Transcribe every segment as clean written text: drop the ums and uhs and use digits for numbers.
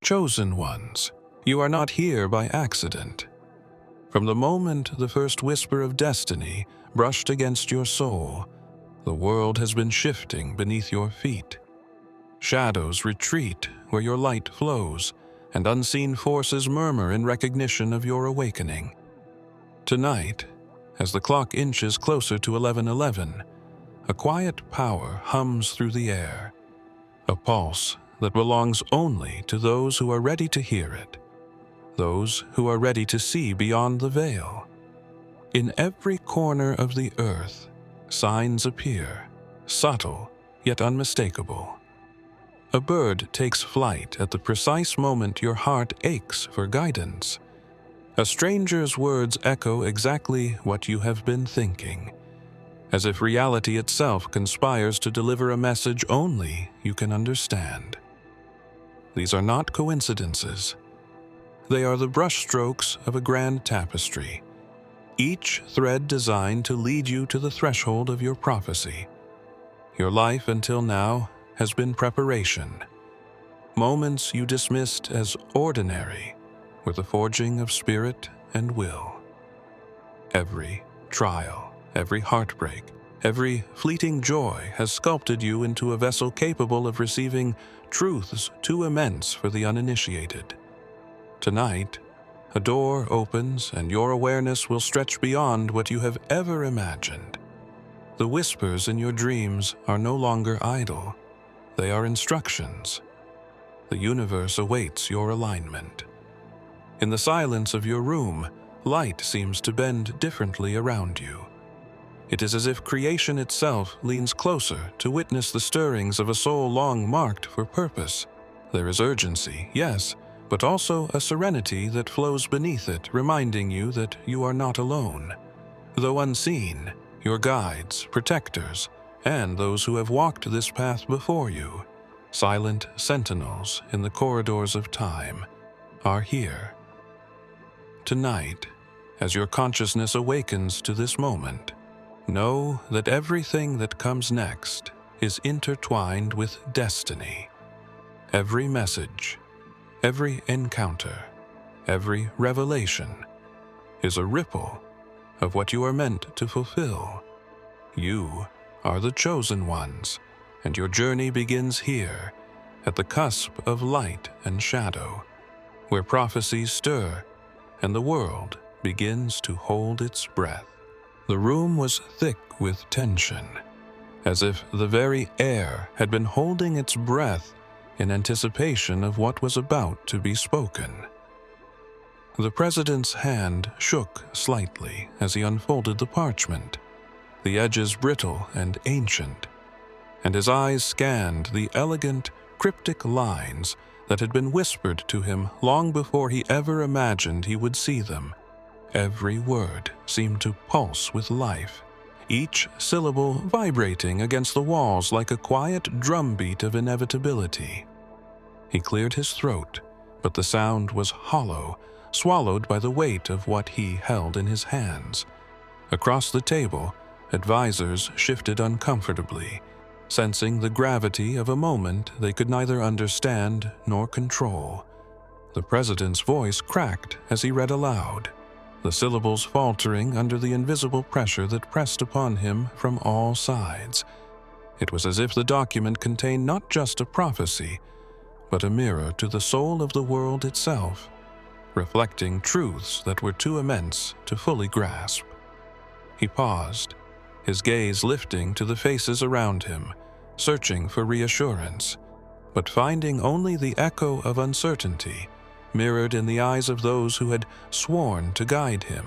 Chosen ones, you are not here by accident. From the moment the first whisper of destiny brushed against your soul, the world has been shifting beneath your feet. Shadows retreat where your light flows, and unseen forces murmur in recognition of your awakening. Tonight, as the clock inches closer to 11:11, a quiet power hums through the air, a pulse that belongs only to those who are ready to hear it, those who are ready to see beyond the veil. In every corner of the earth, signs appear, subtle yet unmistakable. A bird takes flight at the precise moment your heart aches for guidance. A stranger's words echo exactly what you have been thinking, as if reality itself conspires to deliver a message only you can understand. These are not coincidences. They are the brushstrokes of a grand tapestry, each thread designed to lead you to the threshold of your prophecy. Your life until now has been preparation. Moments you dismissed as ordinary were the forging of spirit and will. Every trial, every heartbreak, every fleeting joy has sculpted you into a vessel capable of receiving truths too immense for the uninitiated. Tonight, a door opens and your awareness will stretch beyond what you have ever imagined. The whispers in your dreams are no longer idle. They are instructions. The universe awaits your alignment. In the silence of your room, light seems to bend differently around you. It is as if creation itself leans closer to witness the stirrings of a soul long marked for purpose. There is urgency, yes, but also a serenity that flows beneath it, reminding you that you are not alone. Though unseen, your guides, protectors, and those who have walked this path before you, silent sentinels in the corridors of time, are here. Tonight, as your consciousness awakens to this moment, know that everything that comes next is intertwined with destiny. Every message, every encounter, every revelation is a ripple of what you are meant to fulfill. You are the chosen ones, and your journey begins here, at the cusp of light and shadow, where prophecies stir and the world begins to hold its breath. The room was thick with tension, as if the very air had been holding its breath in anticipation of what was about to be spoken. The president's hand shook slightly as he unfolded the parchment, the edges brittle and ancient, and his eyes scanned the elegant, cryptic lines that had been whispered to him long before he ever imagined he would see them. Every word seemed to pulse with life, each syllable vibrating against the walls like a quiet drumbeat of inevitability. He cleared his throat, but the sound was hollow, swallowed by the weight of what he held in his hands. Across the table, advisors shifted uncomfortably, sensing the gravity of a moment they could neither understand nor control. The president's voice cracked as he read aloud, the syllables faltering under the invisible pressure that pressed upon him from all sides. It was as if the document contained not just a prophecy, but a mirror to the soul of the world itself, reflecting truths that were too immense to fully grasp. He paused, his gaze lifting to the faces around him, searching for reassurance, but finding only the echo of uncertainty mirrored in the eyes of those who had sworn to guide him.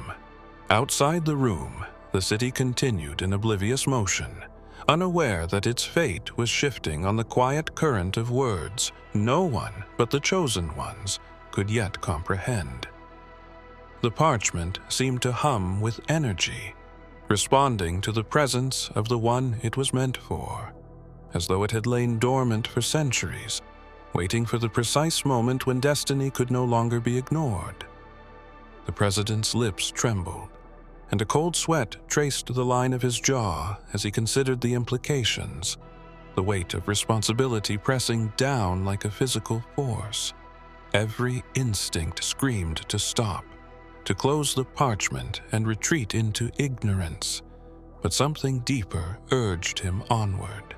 Outside the room, the city continued in oblivious motion, unaware that its fate was shifting on the quiet current of words no one but the chosen ones could yet comprehend. The parchment seemed to hum with energy, responding to the presence of the one it was meant for, as though it had lain dormant for centuries, waiting for the precise moment when destiny could no longer be ignored. The president's lips trembled, and a cold sweat traced the line of his jaw as he considered the implications, the weight of responsibility pressing down like a physical force. Every instinct screamed to stop, to close the parchment and retreat into ignorance. But something deeper urged him onward.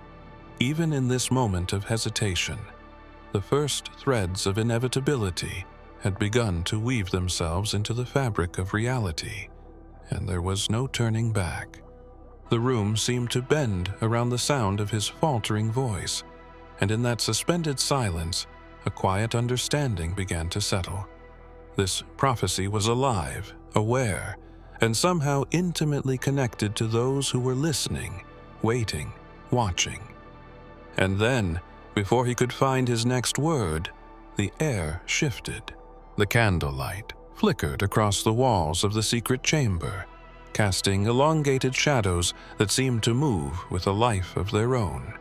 Even in this moment of hesitation, the first threads of inevitability had begun to weave themselves into the fabric of reality, and there was no turning back. The room seemed to bend around the sound of his faltering voice, and in that suspended silence, a quiet understanding began to settle. This prophecy was alive, aware, and somehow intimately connected to those who were listening, waiting, watching. And then, before he could find his next word, the air shifted. The candlelight flickered across the walls of the secret chamber, casting elongated shadows that seemed to move with a life of their own.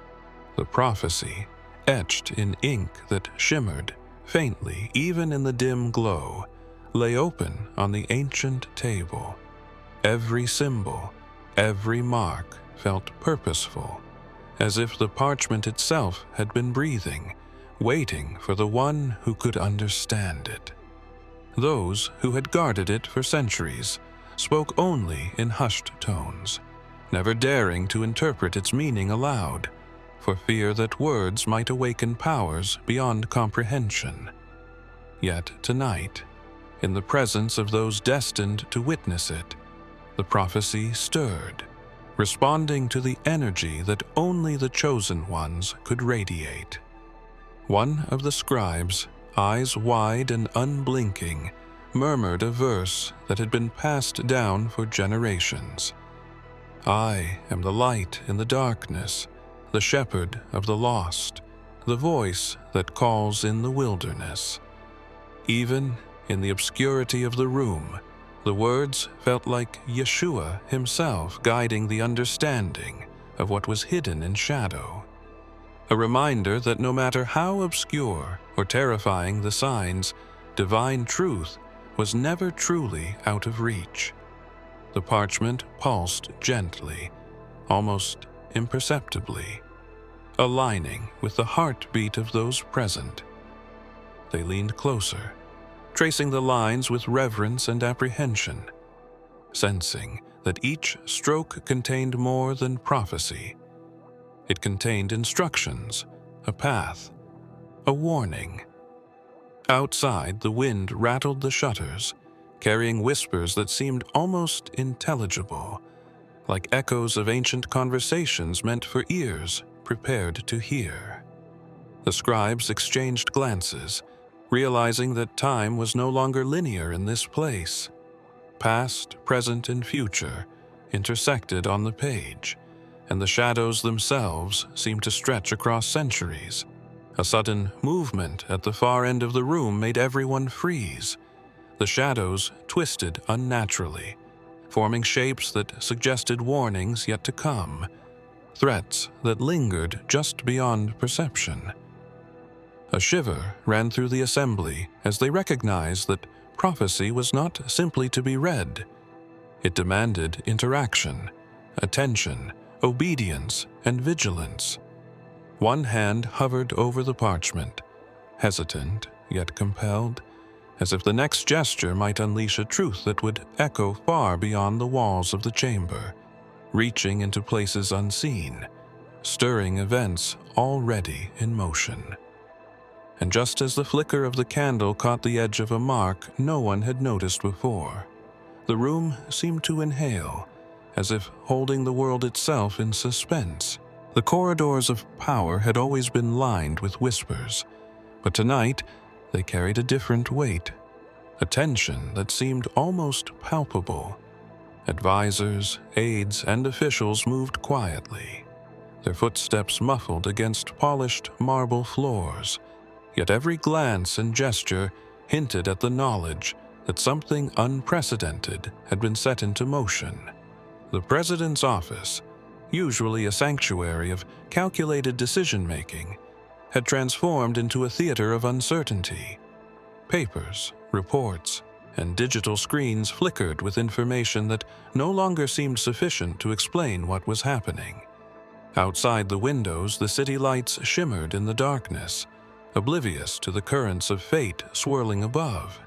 The prophecy, etched in ink that shimmered faintly even in the dim glow, lay open on the ancient table. Every symbol, every mark felt purposeful, as if the parchment itself had been breathing, waiting for the one who could understand it. Those who had guarded it for centuries spoke only in hushed tones, never daring to interpret its meaning aloud, for fear that words might awaken powers beyond comprehension. Yet tonight, in the presence of those destined to witness it, the prophecy stirred, responding to the energy that only the chosen ones could radiate. One of the scribes, eyes wide and unblinking, murmured a verse that had been passed down for generations. "I am the light in the darkness, the shepherd of the lost, the voice that calls in the wilderness." Even in the obscurity of the room, the words felt like Yeshua himself guiding the understanding of what was hidden in shadow. A reminder that no matter how obscure or terrifying the signs, divine truth was never truly out of reach. The parchment pulsed gently, almost imperceptibly, aligning with the heartbeat of those present. They leaned closer, tracing the lines with reverence and apprehension, sensing that each stroke contained more than prophecy. It contained instructions, a path, a warning. Outside, the wind rattled the shutters, carrying whispers that seemed almost intelligible, like echoes of ancient conversations meant for ears prepared to hear. The scribes exchanged glances, realizing that time was no longer linear in this place. Past, present, and future intersected on the page, and the shadows themselves seemed to stretch across centuries. A sudden movement at the far end of the room made everyone freeze. The shadows twisted unnaturally, forming shapes that suggested warnings yet to come, threats that lingered just beyond perception. A shiver ran through the assembly as they recognized that prophecy was not simply to be read. It demanded interaction, attention, obedience, and vigilance. One hand hovered over the parchment, hesitant yet compelled, as if the next gesture might unleash a truth that would echo far beyond the walls of the chamber, reaching into places unseen, stirring events already in motion. And just as the flicker of the candle caught the edge of a mark no one had noticed before, the room seemed to inhale, as if holding the world itself in suspense. The corridors of power had always been lined with whispers, but tonight they carried a different weight, a tension that seemed almost palpable. Advisors, aides, and officials moved quietly, their footsteps muffled against polished marble floors, yet every glance and gesture hinted at the knowledge that something unprecedented had been set into motion. The president's office, usually a sanctuary of calculated decision-making, had transformed into a theater of uncertainty. Papers, reports, and digital screens flickered with information that no longer seemed sufficient to explain what was happening. Outside the windows, the city lights shimmered in the darkness, oblivious to the currents of fate swirling above,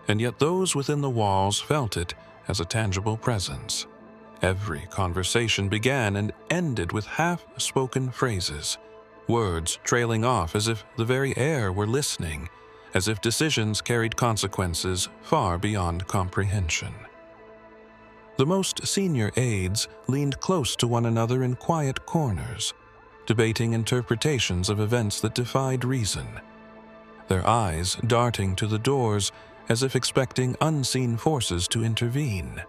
and yet those within the walls felt it as a tangible presence. Every conversation began and ended with half-spoken phrases, words trailing off as if the very air were listening, as if decisions carried consequences far beyond comprehension. The most senior aides leaned close to one another in quiet corners, debating interpretations of events that defied reason, their eyes darting to the doors as if expecting unseen forces to intervene.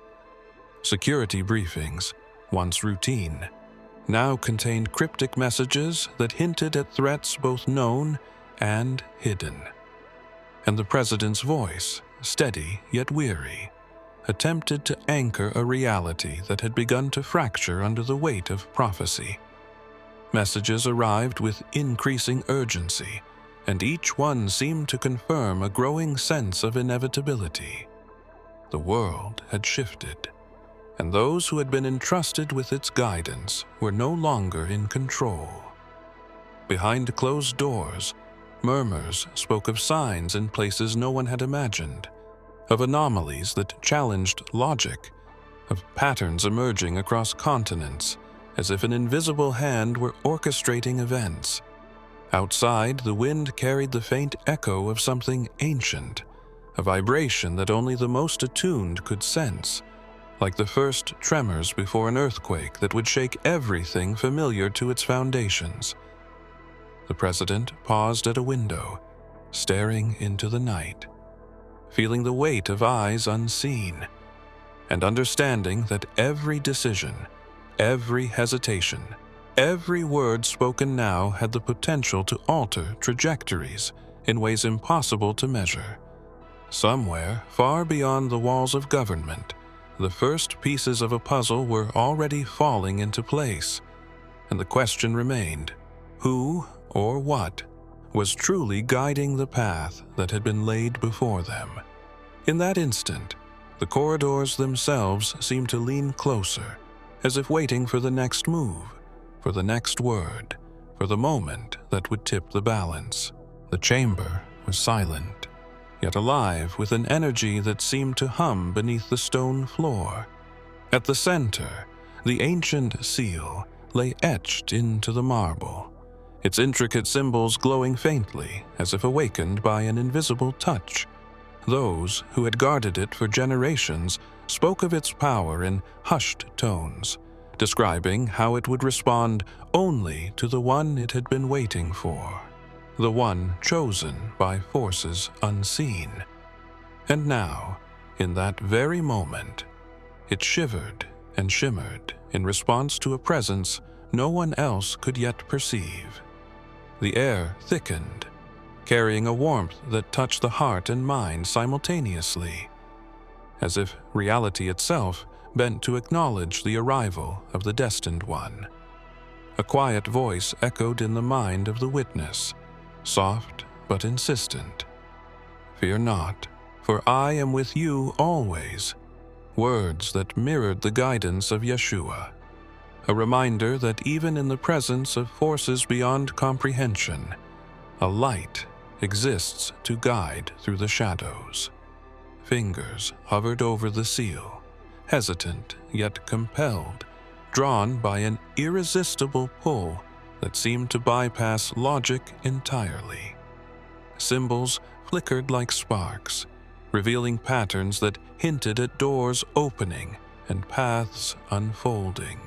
Security briefings, once routine, now contained cryptic messages that hinted at threats both known and hidden. And the president's voice, steady yet weary, attempted to anchor a reality that had begun to fracture under the weight of prophecy. Messages arrived with increasing urgency, and each one seemed to confirm a growing sense of inevitability. The world had shifted, and those who had been entrusted with its guidance were no longer in control. Behind closed doors, murmurs spoke of signs in places no one had imagined, of anomalies that challenged logic, of patterns emerging across continents, as if an invisible hand were orchestrating events. Outside, the wind carried the faint echo of something ancient, a vibration that only the most attuned could sense, like the first tremors before an earthquake that would shake everything familiar to its foundations. The president paused at a window, staring into the night, feeling the weight of eyes unseen, and understanding that every decision, every hesitation, every word spoken now had the potential to alter trajectories in ways impossible to measure. Somewhere, far beyond the walls of government, the first pieces of a puzzle were already falling into place, and the question remained: who or what was truly guiding the path that had been laid before them? In that instant, the corridors themselves seemed to lean closer, as if waiting for the next move, for the next word, for the moment that would tip the balance. The chamber was silent, yet alive with an energy that seemed to hum beneath the stone floor. At the center, the ancient seal lay etched into the marble, its intricate symbols glowing faintly as if awakened by an invisible touch. Those who had guarded it for generations spoke of its power in hushed tones, describing how it would respond only to the one it had been waiting for, the one chosen by forces unseen. And now, in that very moment, it shivered and shimmered in response to a presence no one else could yet perceive. The air thickened, carrying a warmth that touched the heart and mind simultaneously, as if reality itself bent to acknowledge the arrival of the destined one. A quiet voice echoed in the mind of the witness, soft but insistent. "Fear not, for I am with you always." Words that mirrored the guidance of Yeshua. A reminder that even in the presence of forces beyond comprehension, a light exists to guide through the shadows. Fingers hovered over the seal, hesitant yet compelled, drawn by an irresistible pull that seemed to bypass logic entirely. Symbols flickered like sparks, revealing patterns that hinted at doors opening and paths unfolding,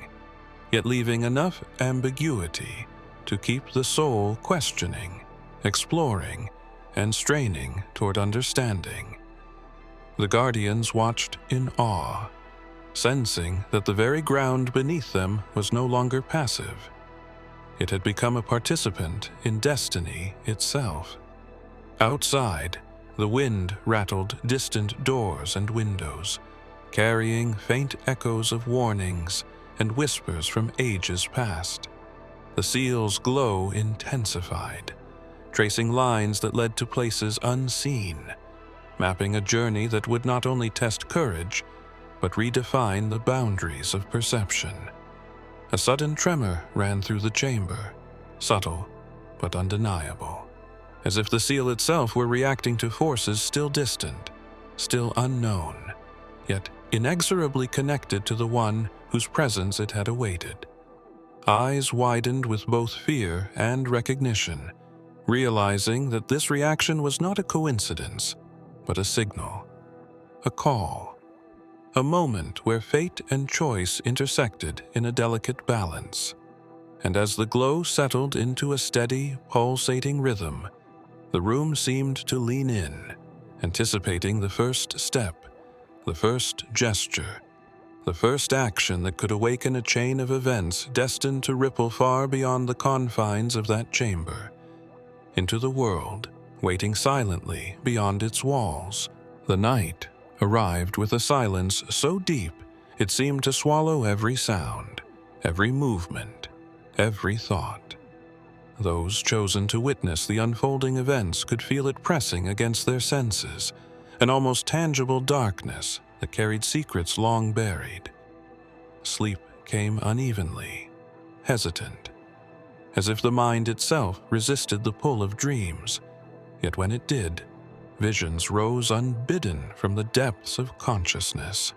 yet leaving enough ambiguity to keep the soul questioning, exploring, and straining toward understanding. The guardians watched in awe, sensing that the very ground beneath them was no longer passive. It had become a participant in destiny itself. Outside, the wind rattled distant doors and windows, carrying faint echoes of warnings and whispers from ages past. The seal's glow intensified, tracing lines that led to places unseen, mapping a journey that would not only test courage, but redefine the boundaries of perception. A sudden tremor ran through the chamber, subtle but undeniable. as if the seal itself were reacting to forces still distant, still unknown, yet inexorably connected to the one whose presence it had awaited. Eyes widened with both fear and recognition, realizing that this reaction was not a coincidence, but a signal, a call, a moment where fate and choice intersected in a delicate balance. And as the glow settled into a steady, pulsating rhythm, the room seemed to lean in, anticipating the first step, the first gesture, the first action that could awaken a chain of events destined to ripple far beyond the confines of that chamber, into the world, waiting silently beyond its walls. The night arrived with a silence so deep it seemed to swallow every sound, every movement, every thought. Those chosen to witness the unfolding events could feel it pressing against their senses, an almost tangible darkness that carried secrets long buried. Sleep came unevenly, hesitant, as if the mind itself resisted the pull of dreams. Yet when it did, visions rose unbidden from the depths of consciousness.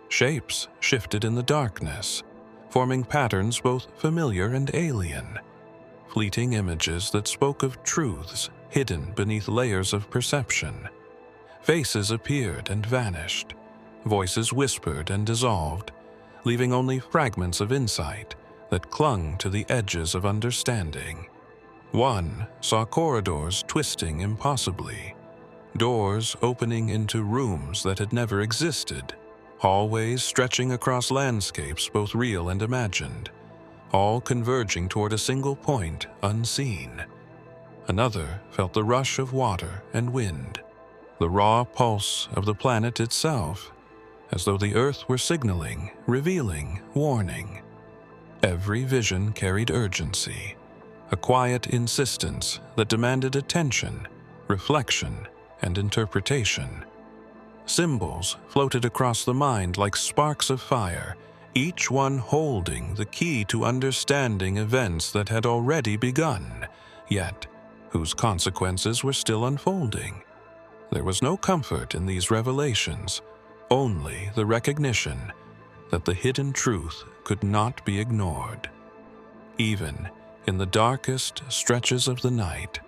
Shapes shifted in the darkness, forming patterns both familiar and alien, fleeting images that spoke of truths hidden beneath layers of perception. Faces appeared and vanished, voices whispered and dissolved, leaving only fragments of insight that clung to the edges of understanding. One saw corridors twisting impossibly, doors opening into rooms that had never existed, hallways stretching across landscapes both real and imagined, all converging toward a single point unseen. Another felt the rush of water and wind, the raw pulse of the planet itself, as though the earth were signaling, revealing, warning. Every vision carried urgency, a quiet insistence that demanded attention, reflection, and interpretation. Symbols floated across the mind like sparks of fire, each one holding the key to understanding events that had already begun, yet whose consequences were still unfolding. There was no comfort in these revelations, only the recognition that the hidden truth could not be ignored. Even in the darkest stretches of the night,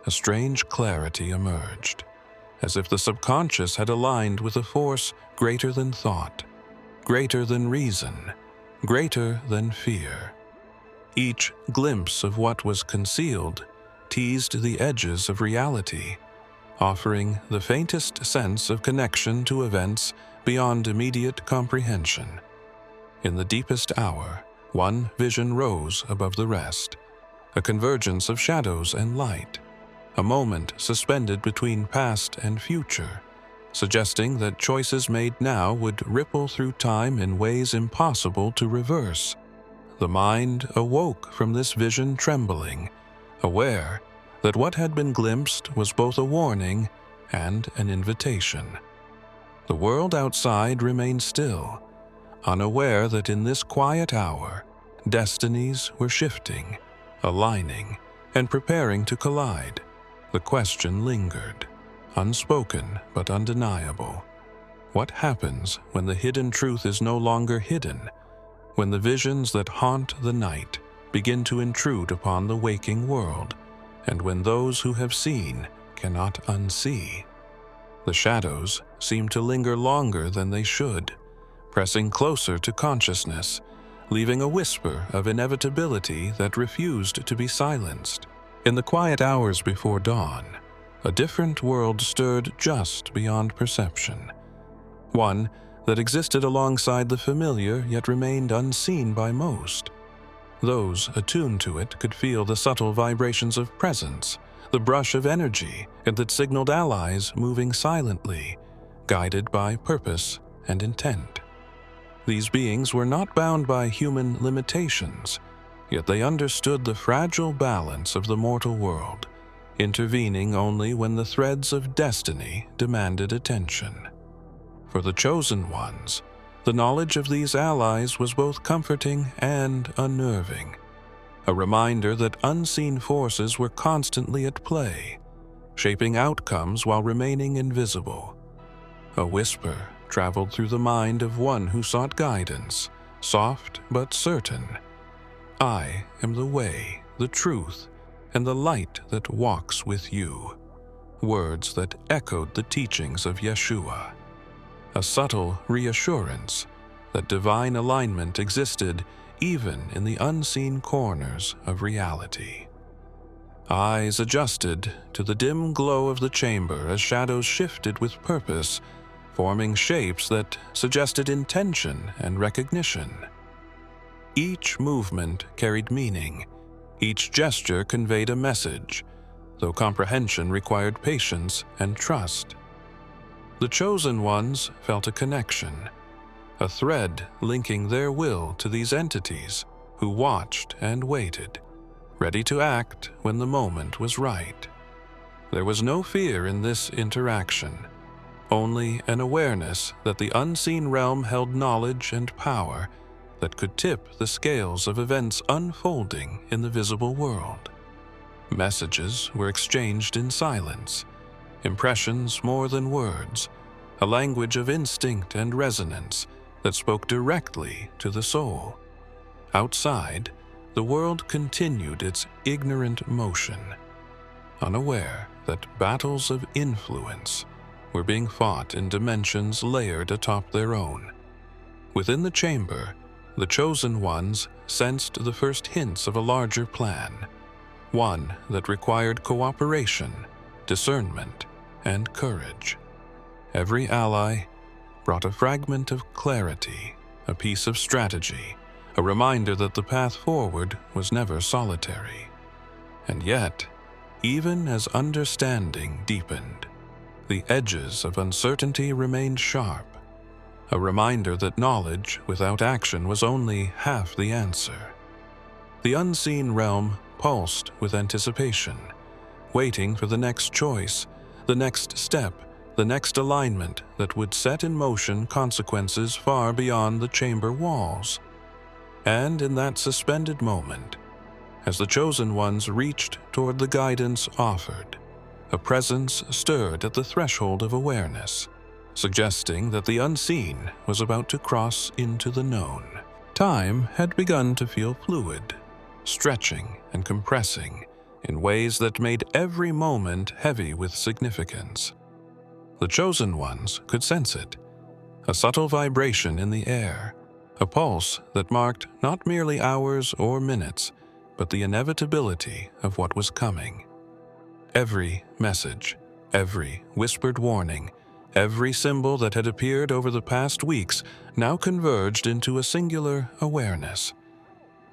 a strange clarity emerged, as if the subconscious had aligned with a force greater than thought, greater than reason, greater than fear. Each glimpse of what was concealed teased the edges of reality, offering the faintest sense of connection to events beyond immediate comprehension. In the deepest hour, one vision rose above the rest, a convergence of shadows and light, a moment suspended between past and future, suggesting that choices made now would ripple through time in ways impossible to reverse. The mind awoke from this vision trembling, aware that what had been glimpsed was both a warning and an invitation. The world outside remained still, unaware that in this quiet hour, destinies were shifting, aligning, and preparing to collide. The question lingered, unspoken but undeniable. What happens when the hidden truth is no longer hidden, when the visions that haunt the night begin to intrude upon the waking world, and when those who have seen cannot unsee? The shadows seem to linger longer than they should, pressing closer to consciousness, leaving a whisper of inevitability that refused to be silenced. In the quiet hours before dawn, a different world stirred just beyond perception, one that existed alongside the familiar yet remained unseen by most. Those attuned to it could feel the subtle vibrations of presence, the brush of energy, and that signaled allies moving silently, guided by purpose and intent. These beings were not bound by human limitations, yet they understood the fragile balance of the mortal world, intervening only when the threads of destiny demanded attention. For the chosen ones, the knowledge of these allies was both comforting and unnerving, a reminder that unseen forces were constantly at play, shaping outcomes while remaining invisible. A whisper traveled through the mind of one who sought guidance, soft but certain. "I am the way, the truth, and the light that walks with you." Words that echoed the teachings of Yeshua. A subtle reassurance that divine alignment existed even in the unseen corners of reality. Eyes adjusted to the dim glow of the chamber as shadows shifted with purpose, forming shapes that suggested intention and recognition. Each movement carried meaning, each gesture conveyed a message, though comprehension required patience and trust. The chosen ones felt a connection, a thread linking their will to these entities who watched and waited, ready to act when the moment was right. There was no fear in this interaction, only an awareness that the unseen realm held knowledge and power that could tip the scales of events unfolding in the visible world. Messages were exchanged in silence, impressions more than words, a language of instinct and resonance that spoke directly to the soul. Outside, the world continued its ignorant motion, unaware that battles of influence were being fought in dimensions layered atop their own. Within the chamber, the chosen ones sensed the first hints of a larger plan, one that required cooperation, discernment, and courage. Every ally brought a fragment of clarity, a piece of strategy, a reminder that the path forward was never solitary. And yet, even as understanding deepened, the edges of uncertainty remained sharp, a reminder that knowledge without action was only half the answer. The unseen realm pulsed with anticipation, waiting for the next choice, the next step, the next alignment that would set in motion consequences far beyond the chamber walls. And in that suspended moment, as the chosen ones reached toward the guidance offered, a presence stirred at the threshold of awareness, suggesting that the unseen was about to cross into the known. Time had begun to feel fluid, stretching and compressing in ways that made every moment heavy with significance. The chosen ones could sense it, a subtle vibration in the air, a pulse that marked not merely hours or minutes, but the inevitability of what was coming. Every message, every whispered warning, every symbol that had appeared over the past weeks now converged into a singular awareness.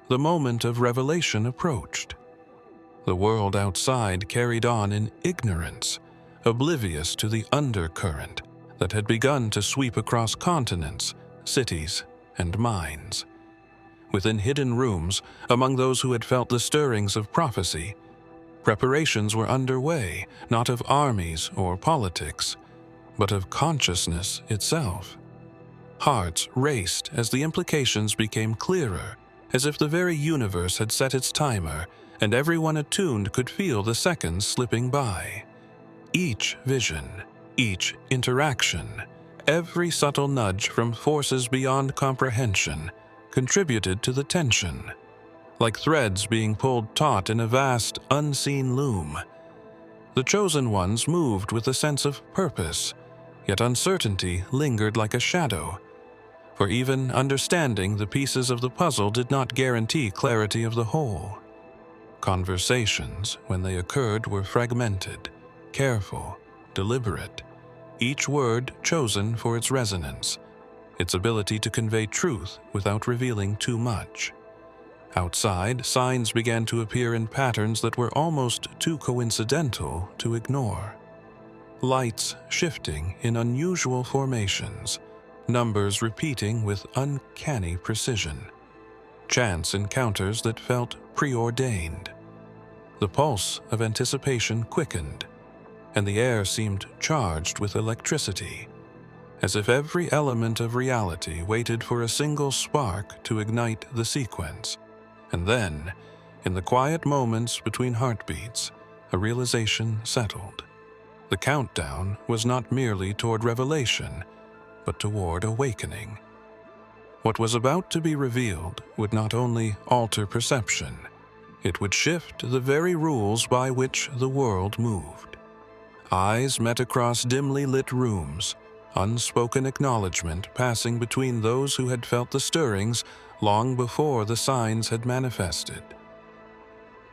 The moment of revelation approached. The world outside carried on in ignorance, oblivious to the undercurrent that had begun to sweep across continents, cities, and minds. Within hidden rooms, among those who had felt the stirrings of prophecy, preparations were underway, not of armies or politics, but of consciousness itself. Hearts raced as the implications became clearer, as if the very universe had set its timer, and everyone attuned could feel the seconds slipping by. Each vision, each interaction, every subtle nudge from forces beyond comprehension contributed to the tension, like threads being pulled taut in a vast, unseen loom. The chosen ones moved with a sense of purpose, yet uncertainty lingered like a shadow, for even understanding the pieces of the puzzle did not guarantee clarity of the whole. Conversations, when they occurred, were fragmented, careful, deliberate, each word chosen for its resonance, its ability to convey truth without revealing too much. Outside, signs began to appear in patterns that were almost too coincidental to ignore. Lights shifting in unusual formations, numbers repeating with uncanny precision, chance encounters that felt preordained. The pulse of anticipation quickened, and the air seemed charged with electricity, as if every element of reality waited for a single spark to ignite the sequence. And then, In the quiet moments between heartbeats, a realization settled. The countdown was not merely toward revelation, but toward awakening. What was about to be revealed would not only alter perception, it would shift the very rules by which the world moved. Eyes met across dimly lit rooms, unspoken acknowledgement passing between those who had felt the stirrings long before the signs had manifested.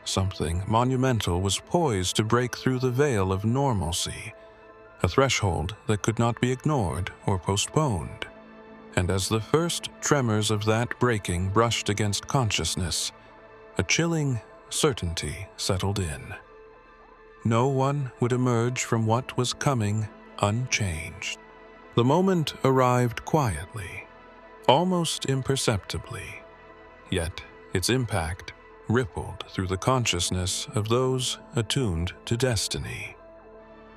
Something monumental was poised to break through the veil of normalcy, a threshold that could not be ignored or postponed. And as the first tremors of that breaking brushed against consciousness, a chilling certainty settled in. No one would emerge from what was coming unchanged. The moment arrived quietly, almost imperceptibly, yet its impact rippled through the consciousness of those attuned to destiny.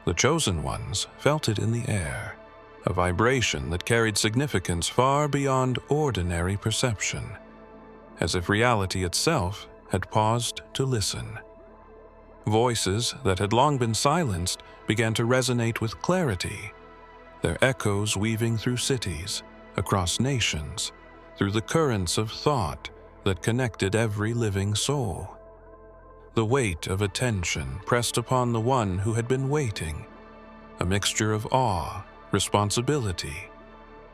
The chosen ones felt it in the air, a vibration that carried significance far beyond ordinary perception, as if reality itself had paused to listen. Voices that had long been silenced began to resonate with clarity, their echoes weaving through cities, across nations, through the currents of thought that connected every living soul. The weight of attention pressed upon the one who had been waiting, a mixture of awe, responsibility,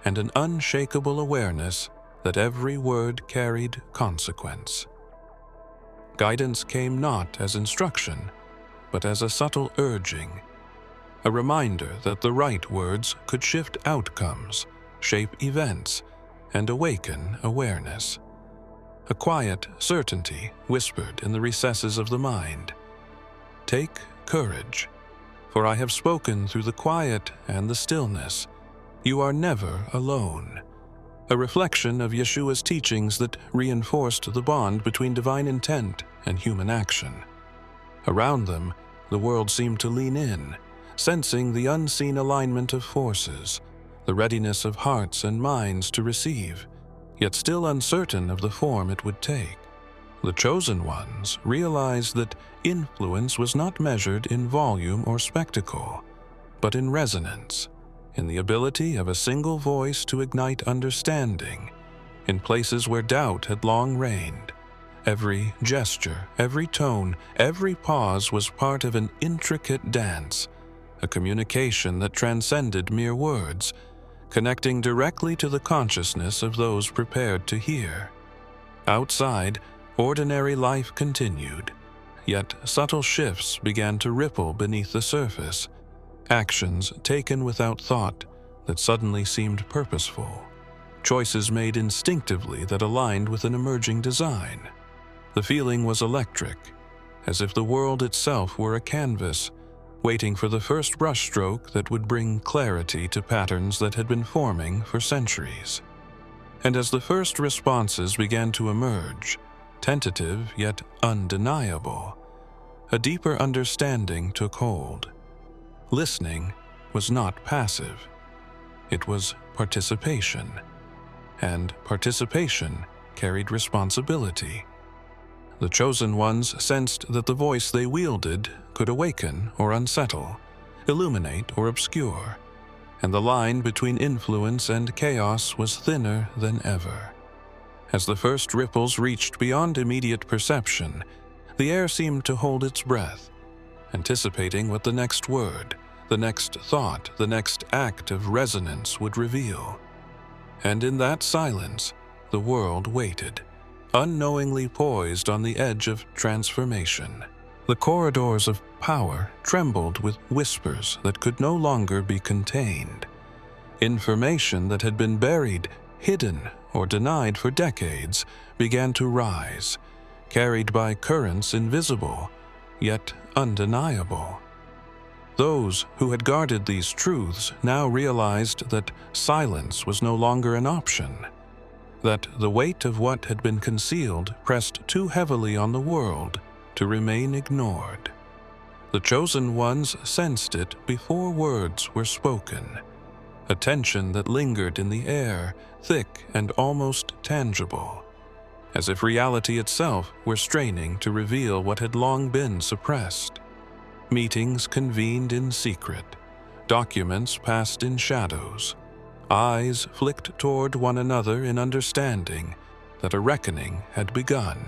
and an unshakable awareness that every word carried consequence. Guidance came not as instruction, but as a subtle urging, a reminder that the right words could shift outcomes, shape events, and awaken awareness. A quiet certainty whispered in the recesses of the mind. Take courage, for I have spoken through the quiet and the stillness. You are never alone. A reflection of Yeshua's teachings that reinforced the bond between divine intent and human action. Around them, the world seemed to lean in, sensing the unseen alignment of forces, the readiness of hearts and minds to receive, yet still uncertain of the form it would take. The chosen ones realized that influence was not measured in volume or spectacle, but in resonance, in the ability of a single voice to ignite understanding in places where doubt had long reigned. Every gesture, every tone, every pause was part of an intricate dance, a communication that transcended mere words, connecting directly to the consciousness of those prepared to hear. Outside, ordinary life continued, yet subtle shifts began to ripple beneath the surface, actions taken without thought that suddenly seemed purposeful, choices made instinctively that aligned with an emerging design. The feeling was electric, as if the world itself were a canvas, waiting for the first brushstroke that would bring clarity to patterns that had been forming for centuries. And as the first responses began to emerge, tentative yet undeniable, a deeper understanding took hold. Listening was not passive. It was participation, and participation carried responsibility. The chosen ones sensed that the voice they wielded could awaken or unsettle, illuminate or obscure, and the line between influence and chaos was thinner than ever. As the first ripples reached beyond immediate perception, the air seemed to hold its breath, anticipating what the next word, the next thought, the next act of resonance would reveal. And in that silence, the world waited, unknowingly poised on the edge of transformation. The corridors of power trembled with whispers that could no longer be contained. Information that had been buried, hidden, or denied for decades began to rise, carried by currents invisible, yet undeniable. Those who had guarded these truths now realized that silence was no longer an option, that the weight of what had been concealed pressed too heavily on the world to remain ignored. The chosen ones sensed it before words were spoken, a tension that lingered in the air, thick and almost tangible. as if reality itself were straining to reveal what had long been suppressed. Meetings convened in secret, documents passed in shadows, eyes flicked toward one another in understanding that a reckoning had begun.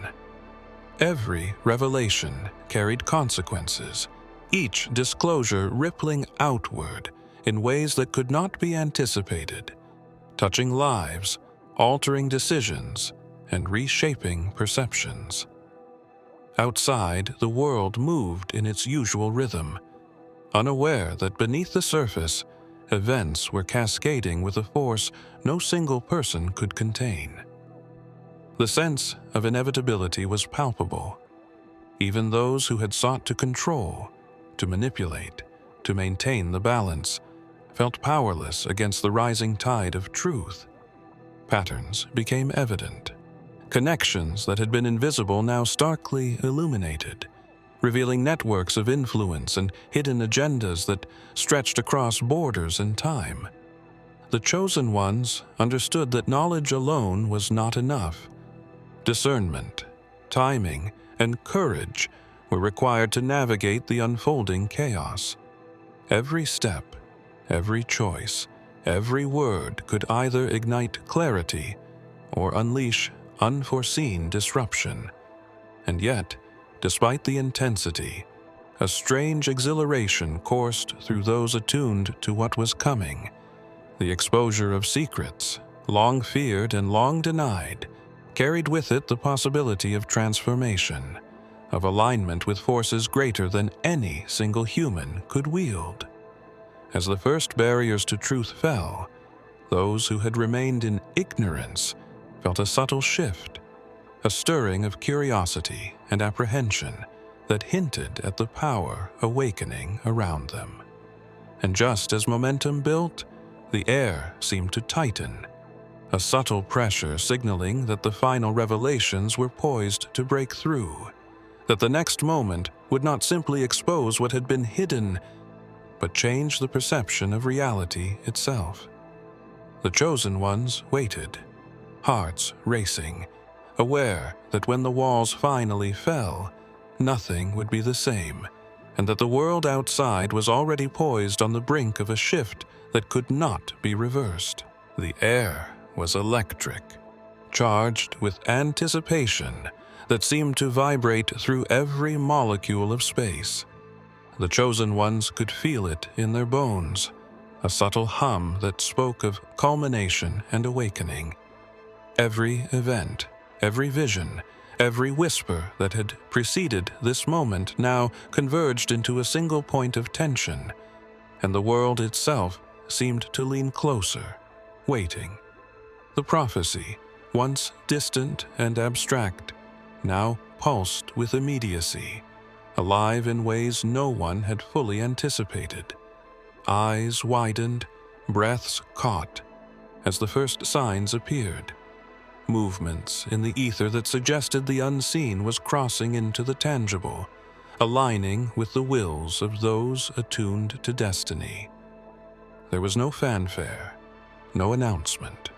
Every revelation carried consequences, each disclosure rippling outward in ways that could not be anticipated, touching lives, altering decisions, and reshaping perceptions. Outside, the world moved in its usual rhythm, unaware that beneath the surface, events were cascading with a force no single person could contain. The sense of inevitability was palpable. Even those who had sought to control, to manipulate, to maintain the balance, felt powerless against the rising tide of truth. Patterns became evident. Connections that had been invisible now starkly illuminated, revealing networks of influence and hidden agendas that stretched across borders and time. The chosen ones understood that knowledge alone was not enough. Discernment, timing, and courage were required to navigate the unfolding chaos. Every step, every choice, every word could either ignite clarity or unleash unforeseen disruption. And yet, despite the intensity, a strange exhilaration coursed through those attuned to what was coming. The exposure of secrets, long feared and long denied, carried with it the possibility of transformation, of alignment with forces greater than any single human could wield. As the first barriers to truth fell, those who had remained in ignorance felt a subtle shift, a stirring of curiosity and apprehension that hinted at the power awakening around them. And just as momentum built, the air seemed to tighten, a subtle pressure signaling that the final revelations were poised to break through, that the next moment would not simply expose what had been hidden, but change the perception of reality itself. The chosen ones waited, hearts racing, aware that when the walls finally fell, nothing would be the same, and that the world outside was already poised on the brink of a shift that could not be reversed. The air was electric, charged with anticipation that seemed to vibrate through every molecule of space. The chosen ones could feel it in their bones, a subtle hum that spoke of culmination and awakening. Every event, every vision, every whisper that had preceded this moment now converged into a single point of tension, and the world itself seemed to lean closer, waiting. The prophecy, once distant and abstract, now pulsed with immediacy, alive in ways no one had fully anticipated. Eyes widened, breaths caught, as the first signs appeared. Movements in the ether that suggested the unseen was crossing into the tangible, aligning with the wills of those attuned to destiny. There was no fanfare, no announcement,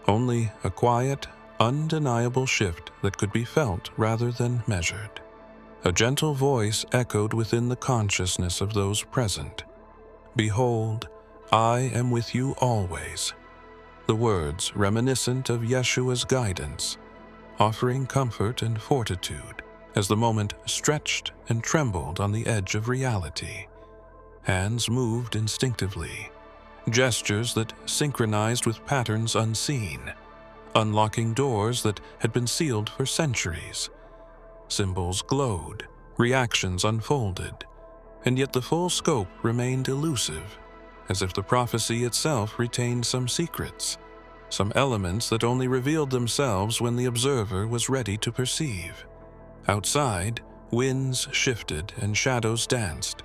only a quiet, undeniable shift that could be felt rather than measured. A gentle voice echoed within the consciousness of those present. "Behold, I am with you always." The words reminiscent of Yeshua's guidance, offering comfort and fortitude as the moment stretched and trembled on the edge of reality. Hands moved instinctively, gestures that synchronized with patterns unseen, unlocking doors that had been sealed for centuries. Symbols glowed, reactions unfolded, and yet the full scope remained elusive, as if the prophecy itself retained some secrets, some elements that only revealed themselves when the observer was ready to perceive. Outside, winds shifted and shadows danced,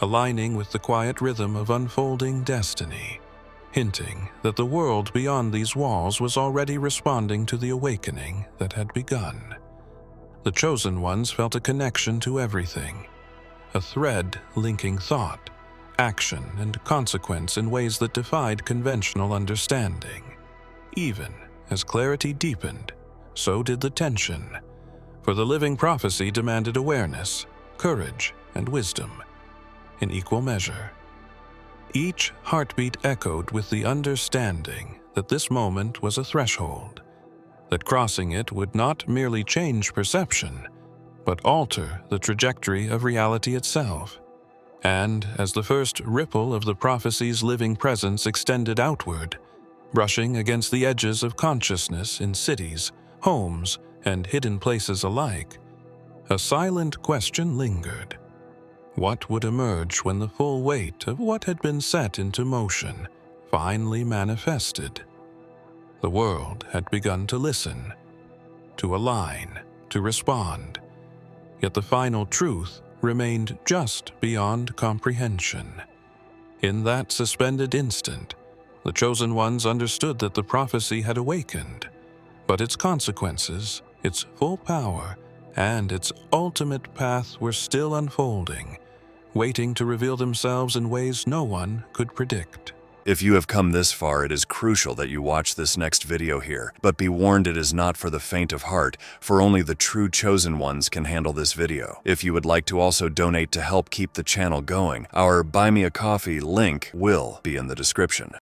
aligning with the quiet rhythm of unfolding destiny, hinting that the world beyond these walls was already responding to the awakening that had begun. The chosen ones felt a connection to everything, a thread linking thought, action, and consequence in ways that defied conventional understanding. Even as clarity deepened, so did the tension. For the living prophecy demanded awareness, courage, and wisdom in equal measure. Each heartbeat echoed with the understanding that this moment was a threshold, that crossing it would not merely change perception, but alter the trajectory of reality itself. And as the first ripple of the prophecy's living presence extended outward, brushing against the edges of consciousness in cities, homes, and hidden places alike, a silent question lingered. What would emerge when the full weight of what had been set into motion finally manifested? The world had begun to listen, to align, to respond, yet the final truth remained just beyond comprehension. In that suspended instant, the chosen ones understood that the prophecy had awakened, but its consequences, its full power, and its ultimate path were still unfolding, waiting to reveal themselves in ways no one could predict. If you have come this far, it is crucial that you watch this next video here. But be warned, it is not for the faint of heart, for only the true chosen ones can handle this video. If you would like to also donate to help keep the channel going, our Buy Me a Coffee link will be in the description.